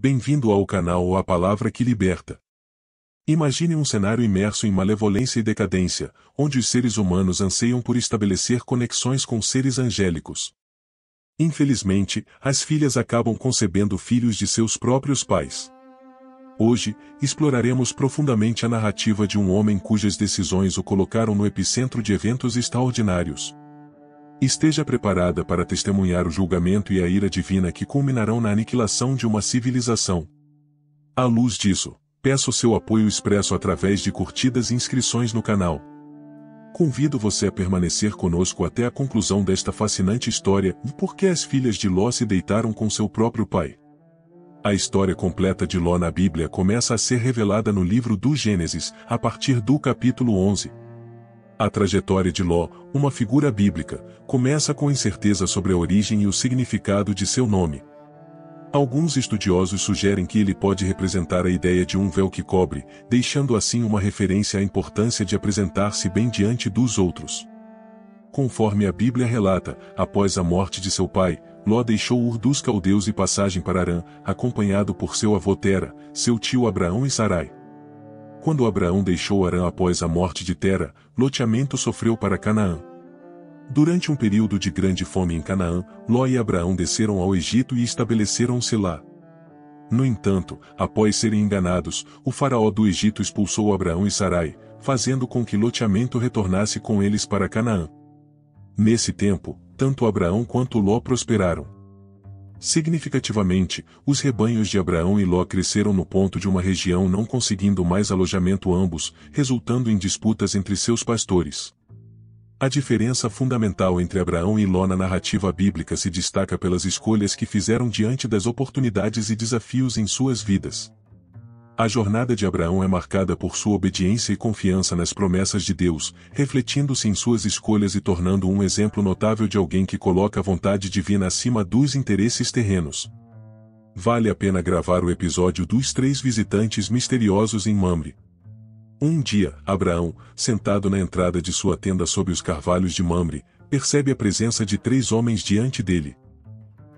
Bem-vindo ao canal A Palavra que Liberta. Imagine um cenário imerso em malevolência e decadência, onde os seres humanos anseiam por estabelecer conexões com seres angélicos. Infelizmente, as filhas acabam concebendo filhos de seus próprios pais. Hoje, exploraremos profundamente a narrativa de um homem cujas decisões o colocaram no epicentro de eventos extraordinários. Esteja preparada para testemunhar o julgamento e a ira divina que culminarão na aniquilação de uma civilização. À luz disso, peço seu apoio expresso através de curtidas e inscrições no canal. Convido você a permanecer conosco até a conclusão desta fascinante história e por que as filhas de Ló se deitaram com seu próprio pai. A história completa de Ló na Bíblia começa a ser revelada no livro do Gênesis, a partir do capítulo 11. A trajetória de Ló, uma figura bíblica, começa com incerteza sobre a origem e o significado de seu nome. Alguns estudiosos sugerem que ele pode representar a ideia de um véu que cobre, deixando assim uma referência à importância de apresentar-se bem diante dos outros. Conforme a Bíblia relata, após a morte de seu pai, Ló deixou Ur dos Caldeus e passagem para Harã, acompanhado por seu avô Tera, seu tio Abraão e Sarai. Quando Abraão deixou Harã após a morte de Tera, loteamento sofreu para Canaã. Durante um período de grande fome em Canaã, Ló e Abraão desceram ao Egito e estabeleceram-se lá. No entanto, após serem enganados, o faraó do Egito expulsou Abraão e Sarai, fazendo com que loteamento retornasse com eles para Canaã. Nesse tempo, tanto Abraão quanto Ló prosperaram. Significativamente, os rebanhos de Abraão e Ló cresceram no ponto de uma região não conseguindo mais alojamento ambos, resultando em disputas entre seus pastores. A diferença fundamental entre Abraão e Ló na narrativa bíblica se destaca pelas escolhas que fizeram diante das oportunidades e desafios em suas vidas. A jornada de Abraão é marcada por sua obediência e confiança nas promessas de Deus, refletindo-se em suas escolhas e tornando um exemplo notável de alguém que coloca a vontade divina acima dos interesses terrenos. Vale a pena gravar o episódio dos 3 visitantes misteriosos em Mamre. Um dia, Abraão, sentado na entrada de sua tenda sob os carvalhos de Mamre, percebe a presença de 3 homens diante dele.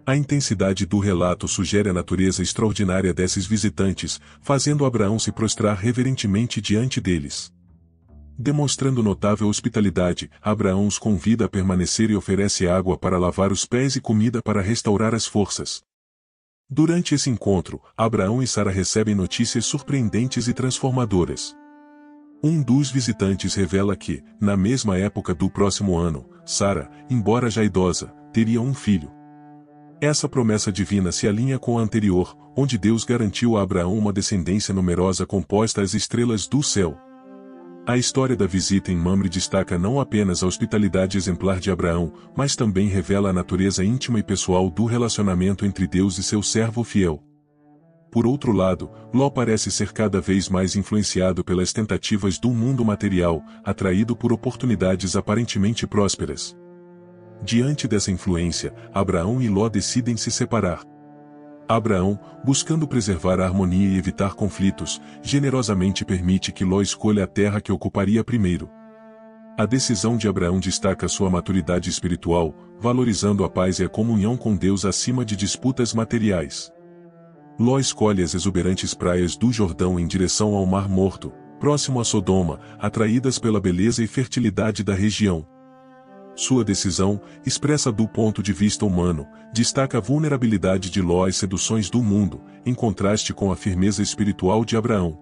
A intensidade do relato sugere a natureza extraordinária desses visitantes, fazendo Abraão se prostrar reverentemente diante deles. Demonstrando notável hospitalidade, Abraão os convida a permanecer e oferece água para lavar os pés e comida para restaurar as forças. Durante esse encontro, Abraão e Sara recebem notícias surpreendentes e transformadoras. Um dos visitantes revela que, na mesma época do próximo ano, Sara, embora já idosa, teria um filho. Essa promessa divina se alinha com a anterior, onde Deus garantiu a Abraão uma descendência numerosa composta às estrelas do céu. A história da visita em Mamre destaca não apenas a hospitalidade exemplar de Abraão, mas também revela a natureza íntima e pessoal do relacionamento entre Deus e seu servo fiel. Por outro lado, Ló parece ser cada vez mais influenciado pelas tentativas do mundo material, atraído por oportunidades aparentemente prósperas. Diante dessa influência, Abraão e Ló decidem se separar. Abraão, buscando preservar a harmonia e evitar conflitos, generosamente permite que Ló escolha a terra que ocuparia primeiro. A decisão de Abraão destaca sua maturidade espiritual, valorizando a paz e a comunhão com Deus acima de disputas materiais. Ló escolhe as exuberantes praias do Jordão em direção ao Mar Morto, próximo a Sodoma, atraídas pela beleza e fertilidade da região. Sua decisão, expressa do ponto de vista humano, destaca a vulnerabilidade de Ló às seduções do mundo, em contraste com a firmeza espiritual de Abraão.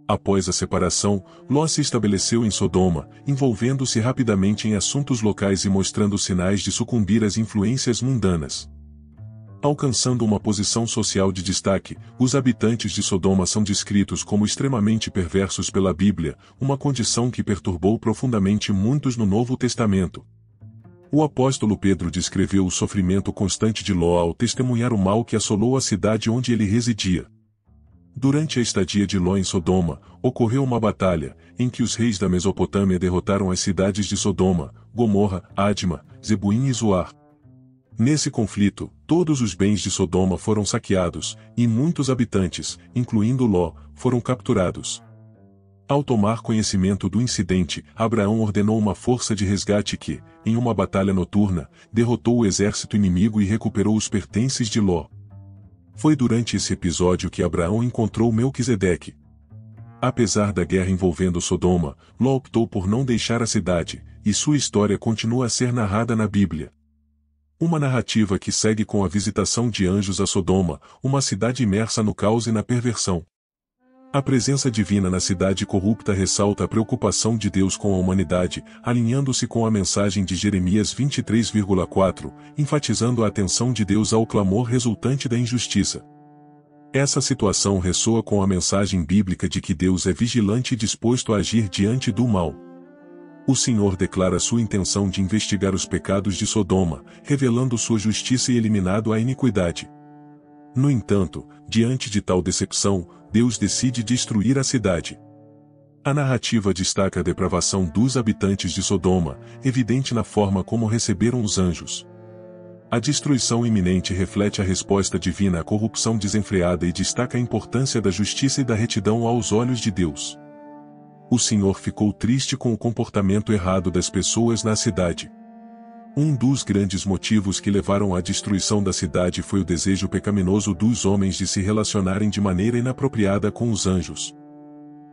Após a separação, Ló se estabeleceu em Sodoma, envolvendo-se rapidamente em assuntos locais e mostrando sinais de sucumbir às influências mundanas. Alcançando uma posição social de destaque, os habitantes de Sodoma são descritos como extremamente perversos pela Bíblia, uma condição que perturbou profundamente muitos no Novo Testamento. O apóstolo Pedro descreveu o sofrimento constante de Ló ao testemunhar o mal que assolou a cidade onde ele residia. Durante a estadia de Ló em Sodoma, ocorreu uma batalha, em que os reis da Mesopotâmia derrotaram as cidades de Sodoma, Gomorra, Adma, Zeboim e Zoar. Nesse conflito, todos os bens de Sodoma foram saqueados, e muitos habitantes, incluindo Ló, foram capturados. Ao tomar conhecimento do incidente, Abraão ordenou uma força de resgate que, em uma batalha noturna, derrotou o exército inimigo e recuperou os pertences de Ló. Foi durante esse episódio que Abraão encontrou Melquisedeque. Apesar da guerra envolvendo Sodoma, Ló optou por não deixar a cidade, e sua história continua a ser narrada na Bíblia. Uma narrativa que segue com a visitação de anjos a Sodoma, uma cidade imersa no caos e na perversão. A presença divina na cidade corrupta ressalta a preocupação de Deus com a humanidade, alinhando-se com a mensagem de Jeremias 23,4, enfatizando a atenção de Deus ao clamor resultante da injustiça. Essa situação ressoa com a mensagem bíblica de que Deus é vigilante e disposto a agir diante do mal. O Senhor declara sua intenção de investigar os pecados de Sodoma, revelando sua justiça e eliminando a iniquidade. No entanto, diante de tal decepção, Deus decide destruir a cidade. A narrativa destaca a depravação dos habitantes de Sodoma, evidente na forma como receberam os anjos. A destruição iminente reflete a resposta divina à corrupção desenfreada e destaca a importância da justiça e da retidão aos olhos de Deus. O Senhor ficou triste com o comportamento errado das pessoas na cidade. Um dos grandes motivos que levaram à destruição da cidade foi o desejo pecaminoso dos homens de se relacionarem de maneira inapropriada com os anjos.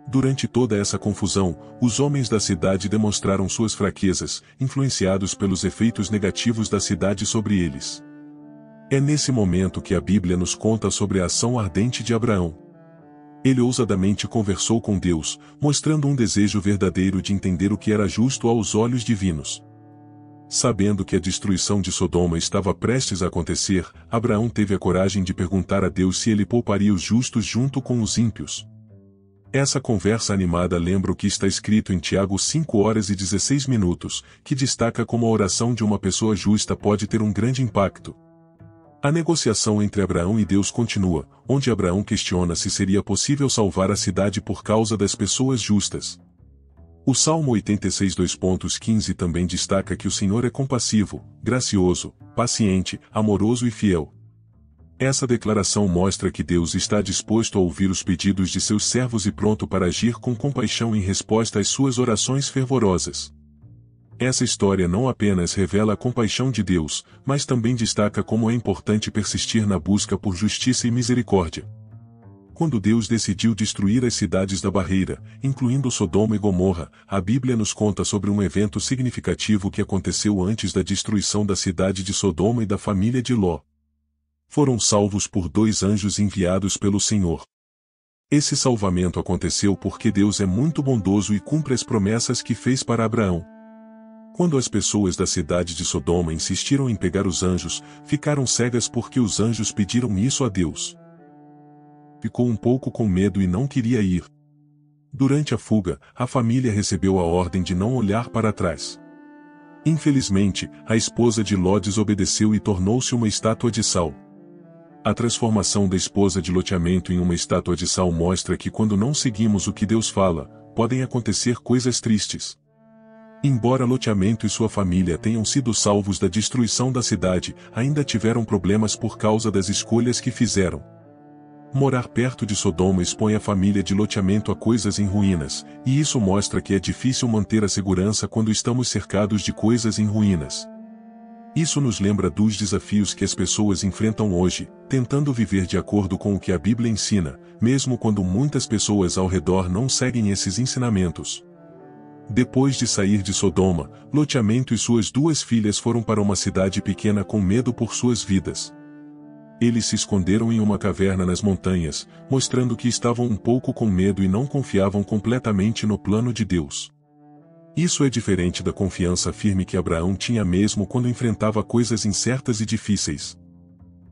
Durante toda essa confusão, os homens da cidade demonstraram suas fraquezas, influenciados pelos efeitos negativos da cidade sobre eles. É nesse momento que a Bíblia nos conta sobre a ação ardente de Abraão. Ele ousadamente conversou com Deus, mostrando um desejo verdadeiro de entender o que era justo aos olhos divinos. Sabendo que a destruição de Sodoma estava prestes a acontecer, Abraão teve a coragem de perguntar a Deus se ele pouparia os justos junto com os ímpios. Essa conversa animada lembra o que está escrito em Tiago 5:16, que destaca como a oração de uma pessoa justa pode ter um grande impacto. A negociação entre Abraão e Deus continua, onde Abraão questiona se seria possível salvar a cidade por causa das pessoas justas. O Salmo 86:2.15 também destaca que o Senhor é compassivo, gracioso, paciente, amoroso e fiel. Essa declaração mostra que Deus está disposto a ouvir os pedidos de seus servos e pronto para agir com compaixão em resposta às suas orações fervorosas. Essa história não apenas revela a compaixão de Deus, mas também destaca como é importante persistir na busca por justiça e misericórdia. Quando Deus decidiu destruir as cidades da barreira, incluindo Sodoma e Gomorra, a Bíblia nos conta sobre um evento significativo que aconteceu antes da destruição da cidade de Sodoma e da família de Ló. Foram salvos por 2 anjos enviados pelo Senhor. Esse salvamento aconteceu porque Deus é muito bondoso e cumpre as promessas que fez para Abraão. Quando as pessoas da cidade de Sodoma insistiram em pegar os anjos, ficaram cegas porque os anjos pediram isso a Deus. Ficou um pouco com medo e não queria ir. Durante a fuga, a família recebeu a ordem de não olhar para trás. Infelizmente, a esposa de Ló desobedeceu e tornou-se uma estátua de sal. A transformação da esposa de loteamento em uma estátua de sal mostra que quando não seguimos o que Deus fala, podem acontecer coisas tristes. Embora loteamento e sua família tenham sido salvos da destruição da cidade, ainda tiveram problemas por causa das escolhas que fizeram. Morar perto de Sodoma expõe a família de loteamento a coisas em ruínas, e isso mostra que é difícil manter a segurança quando estamos cercados de coisas em ruínas. Isso nos lembra dos desafios que as pessoas enfrentam hoje, tentando viver de acordo com o que a Bíblia ensina, mesmo quando muitas pessoas ao redor não seguem esses ensinamentos. Depois de sair de Sodoma, Loteamento e suas 2 filhas foram para uma cidade pequena com medo por suas vidas. Eles se esconderam em uma caverna nas montanhas, mostrando que estavam um pouco com medo e não confiavam completamente no plano de Deus. Isso é diferente da confiança firme que Abraão tinha mesmo quando enfrentava coisas incertas e difíceis.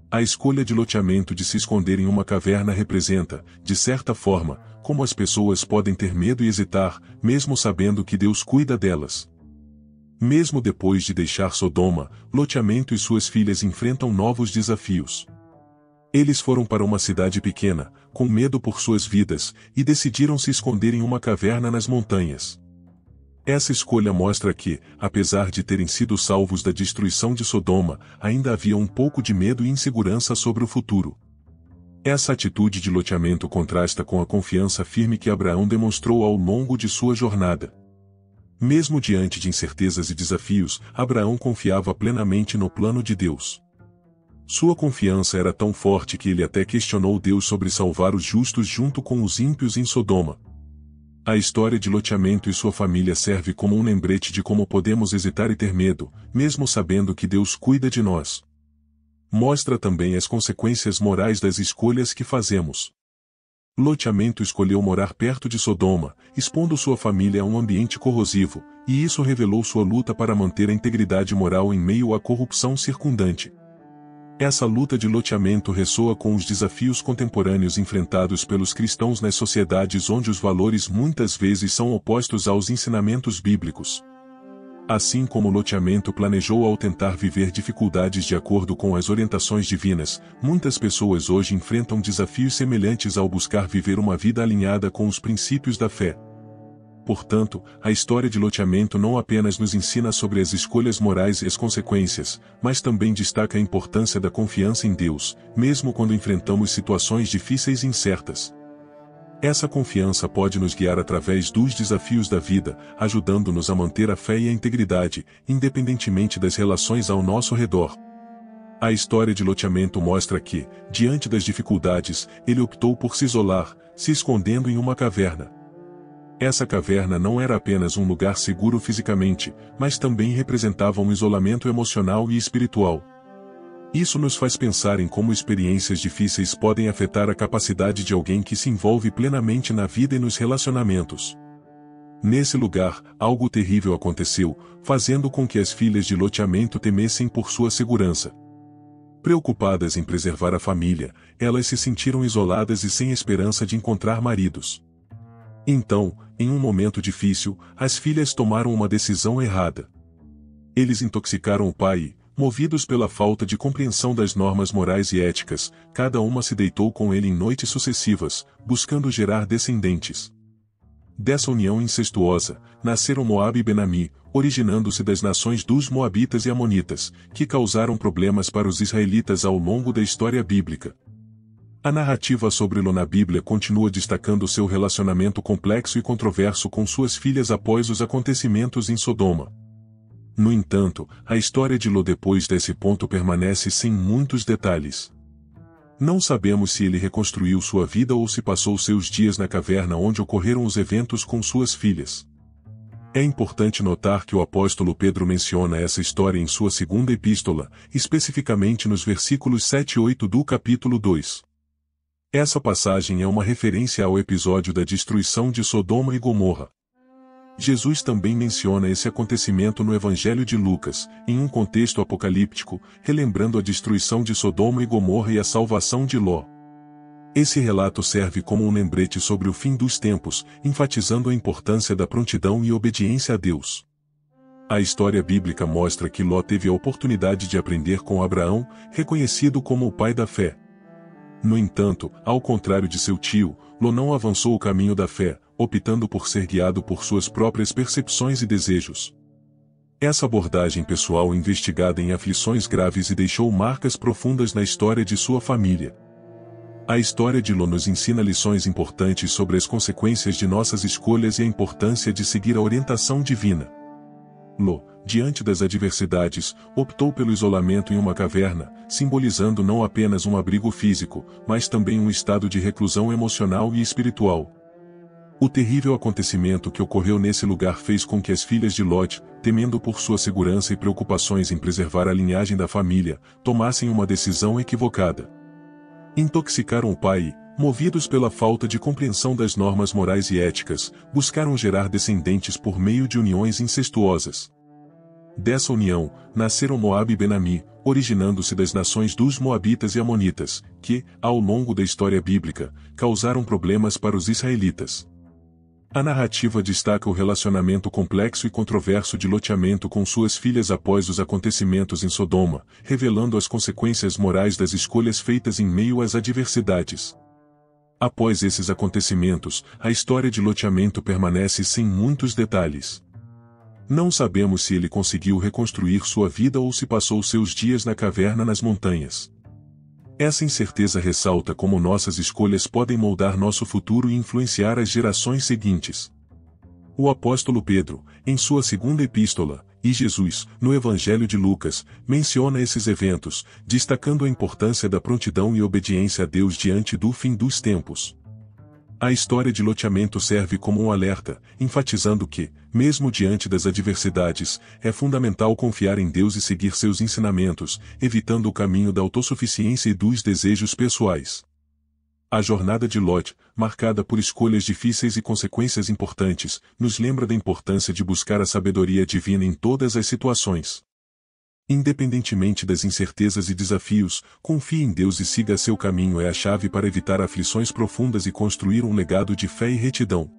A escolha de Loteamento de se esconder em uma caverna representa, de certa forma, como as pessoas podem ter medo e hesitar, mesmo sabendo que Deus cuida delas. Mesmo depois de deixar Sodoma, Loteamento e suas filhas enfrentam novos desafios. Eles foram para uma cidade pequena, com medo por suas vidas, e decidiram se esconder em uma caverna nas montanhas. Essa escolha mostra que, apesar de terem sido salvos da destruição de Sodoma, ainda havia um pouco de medo e insegurança sobre o futuro. Essa atitude de loteamento contrasta com a confiança firme que Abraão demonstrou ao longo de sua jornada. Mesmo diante de incertezas e desafios, Abraão confiava plenamente no plano de Deus. Sua confiança era tão forte que ele até questionou Deus sobre salvar os justos junto com os ímpios em Sodoma. A história de loteamento e sua família serve como um lembrete de como podemos hesitar e ter medo, mesmo sabendo que Deus cuida de nós. Mostra também as consequências morais das escolhas que fazemos. Loteamento escolheu morar perto de Sodoma, expondo sua família a um ambiente corrosivo, e isso revelou sua luta para manter a integridade moral em meio à corrupção circundante. Essa luta de loteamento ressoa com os desafios contemporâneos enfrentados pelos cristãos nas sociedades onde os valores muitas vezes são opostos aos ensinamentos bíblicos. Assim como o loteamento planejou ao tentar viver dificuldades de acordo com as orientações divinas, muitas pessoas hoje enfrentam desafios semelhantes ao buscar viver uma vida alinhada com os princípios da fé. Portanto, a história de loteamento não apenas nos ensina sobre as escolhas morais e as consequências, mas também destaca a importância da confiança em Deus, mesmo quando enfrentamos situações difíceis e incertas. Essa confiança pode nos guiar através dos desafios da vida, ajudando-nos a manter a fé e a integridade, independentemente das relações ao nosso redor. A história de loteamento mostra que, diante das dificuldades, ele optou por se isolar, se escondendo em uma caverna. Essa caverna não era apenas um lugar seguro fisicamente, mas também representava um isolamento emocional e espiritual. Isso nos faz pensar em como experiências difíceis podem afetar a capacidade de alguém que se envolve plenamente na vida e nos relacionamentos. Nesse lugar, algo terrível aconteceu, fazendo com que as filhas de loteamento temessem por sua segurança. Preocupadas em preservar a família, elas se sentiram isoladas e sem esperança de encontrar maridos. Então, em um momento difícil, as filhas tomaram uma decisão errada. Eles intoxicaram o pai e, movidos pela falta de compreensão das normas morais e éticas, cada uma se deitou com ele em noites sucessivas, buscando gerar descendentes. Dessa união incestuosa, nasceram Moabe e Benami, originando-se das nações dos Moabitas e Amonitas, que causaram problemas para os israelitas ao longo da história bíblica. A narrativa sobre Ló na Bíblia continua destacando seu relacionamento complexo e controverso com suas filhas após os acontecimentos em Sodoma. No entanto, a história de Ló depois desse ponto permanece sem muitos detalhes. Não sabemos se ele reconstruiu sua vida ou se passou seus dias na caverna onde ocorreram os eventos com suas filhas. É importante notar que o apóstolo Pedro menciona essa história em sua segunda epístola, especificamente nos versículos 7 e 8 do capítulo 2. Essa passagem é uma referência ao episódio da destruição de Sodoma e Gomorra. Jesus também menciona esse acontecimento no Evangelho de Lucas, em um contexto apocalíptico, relembrando a destruição de Sodoma e Gomorra e a salvação de Ló. Esse relato serve como um lembrete sobre o fim dos tempos, enfatizando a importância da prontidão e obediência a Deus. A história bíblica mostra que Ló teve a oportunidade de aprender com Abraão, reconhecido como o pai da fé. No entanto, ao contrário de seu tio, Ló não avançou o caminho da fé, optando por ser guiado por suas próprias percepções e desejos. Essa abordagem pessoal investigada em aflições graves e deixou marcas profundas na história de sua família. A história de Ló nos ensina lições importantes sobre as consequências de nossas escolhas e a importância de seguir a orientação divina. Ló, diante das adversidades, optou pelo isolamento em uma caverna, simbolizando não apenas um abrigo físico, mas também um estado de reclusão emocional e espiritual. O terrível acontecimento que ocorreu nesse lugar fez com que as filhas de Ló, temendo por sua segurança e preocupações em preservar a linhagem da família, tomassem uma decisão equivocada. Intoxicaram o pai e, movidos pela falta de compreensão das normas morais e éticas, buscaram gerar descendentes por meio de uniões incestuosas. Dessa união, nasceram Moabe e Benami, originando-se das nações dos Moabitas e Amonitas, que, ao longo da história bíblica, causaram problemas para os israelitas. A narrativa destaca o relacionamento complexo e controverso de loteamento com suas filhas após os acontecimentos em Sodoma, revelando as consequências morais das escolhas feitas em meio às adversidades. Após esses acontecimentos, a história de loteamento permanece sem muitos detalhes. Não sabemos se ele conseguiu reconstruir sua vida ou se passou seus dias na caverna nas montanhas. Essa incerteza ressalta como nossas escolhas podem moldar nosso futuro e influenciar as gerações seguintes. O apóstolo Pedro, em sua segunda epístola, E Jesus, no Evangelho de Lucas, menciona esses eventos, destacando a importância da prontidão e obediência a Deus diante do fim dos tempos. A história de loteamento serve como um alerta, enfatizando que, mesmo diante das adversidades, é fundamental confiar em Deus e seguir seus ensinamentos, evitando o caminho da autossuficiência e dos desejos pessoais. A jornada de Lot, marcada por escolhas difíceis e consequências importantes, nos lembra da importância de buscar a sabedoria divina em todas as situações. Independentemente das incertezas e desafios, confie em Deus e siga seu caminho é a chave para evitar aflições profundas e construir um legado de fé e retidão.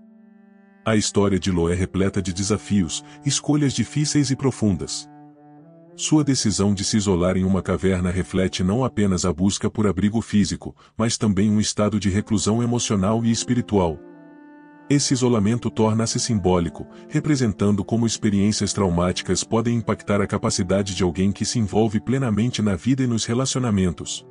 A história de Ló é repleta de desafios, escolhas difíceis e profundas. Sua decisão de se isolar em uma caverna reflete não apenas a busca por abrigo físico, mas também um estado de reclusão emocional e espiritual. Esse isolamento torna-se simbólico, representando como experiências traumáticas podem impactar a capacidade de alguém que se envolve plenamente na vida e nos relacionamentos.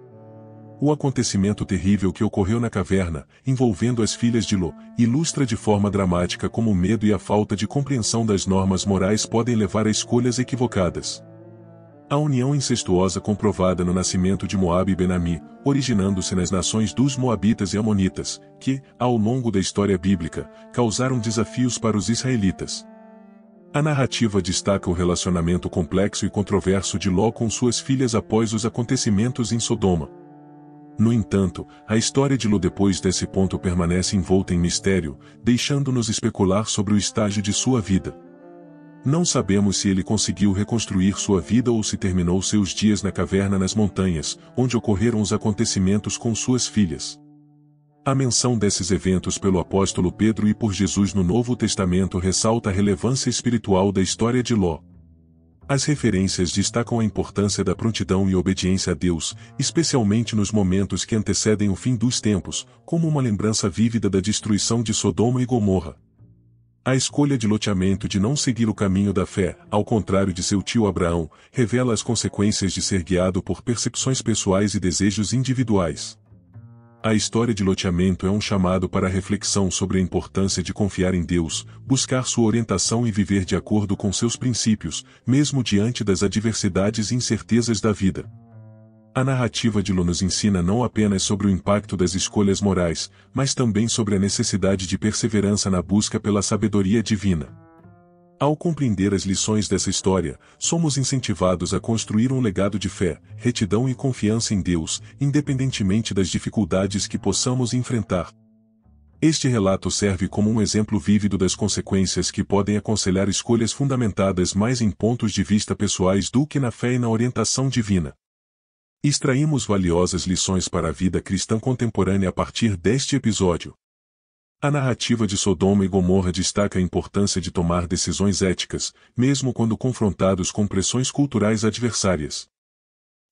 O acontecimento terrível que ocorreu na caverna, envolvendo as filhas de Ló, ilustra de forma dramática como o medo e a falta de compreensão das normas morais podem levar a escolhas equivocadas. A união incestuosa comprovada no nascimento de Moabe e Ben-Ami, originando-se nas nações dos Moabitas e Amonitas, que, ao longo da história bíblica, causaram desafios para os israelitas. A narrativa destaca o relacionamento complexo e controverso de Ló com suas filhas após os acontecimentos em Sodoma. No entanto, a história de Ló depois desse ponto permanece envolta em mistério, deixando-nos especular sobre o estágio de sua vida. Não sabemos se ele conseguiu reconstruir sua vida ou se terminou seus dias na caverna nas montanhas, onde ocorreram os acontecimentos com suas filhas. A menção desses eventos pelo apóstolo Pedro e por Jesus no Novo Testamento ressalta a relevância espiritual da história de Ló. As referências destacam a importância da prontidão e obediência a Deus, especialmente nos momentos que antecedem o fim dos tempos, como uma lembrança vívida da destruição de Sodoma e Gomorra. A escolha de loteamento de não seguir o caminho da fé, ao contrário de seu tio Abraão, revela as consequências de ser guiado por percepções pessoais e desejos individuais. A história de loteamento é um chamado para a reflexão sobre a importância de confiar em Deus, buscar sua orientação e viver de acordo com seus princípios, mesmo diante das adversidades e incertezas da vida. A narrativa de Ló nos ensina não apenas sobre o impacto das escolhas morais, mas também sobre a necessidade de perseverança na busca pela sabedoria divina. Ao compreender as lições dessa história, somos incentivados a construir um legado de fé, retidão e confiança em Deus, independentemente das dificuldades que possamos enfrentar. Este relato serve como um exemplo vívido das consequências que podem aconselhar escolhas fundamentadas mais em pontos de vista pessoais do que na fé e na orientação divina. Extraímos valiosas lições para a vida cristã contemporânea a partir deste episódio. A narrativa de Sodoma e Gomorra destaca a importância de tomar decisões éticas, mesmo quando confrontados com pressões culturais adversárias.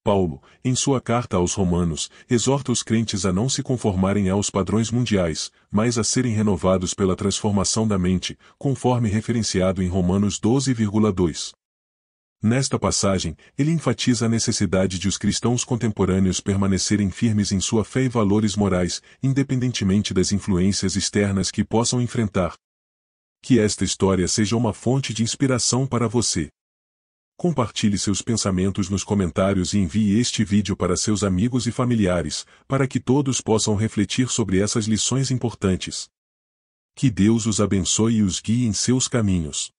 Paulo, em sua carta aos Romanos, exorta os crentes a não se conformarem aos padrões mundiais, mas a serem renovados pela transformação da mente, conforme referenciado em Romanos 12,2. Nesta passagem, ele enfatiza a necessidade de os cristãos contemporâneos permanecerem firmes em sua fé e valores morais, independentemente das influências externas que possam enfrentar. Que esta história seja uma fonte de inspiração para você. Compartilhe seus pensamentos nos comentários e envie este vídeo para seus amigos e familiares, para que todos possam refletir sobre essas lições importantes. Que Deus os abençoe e os guie em seus caminhos.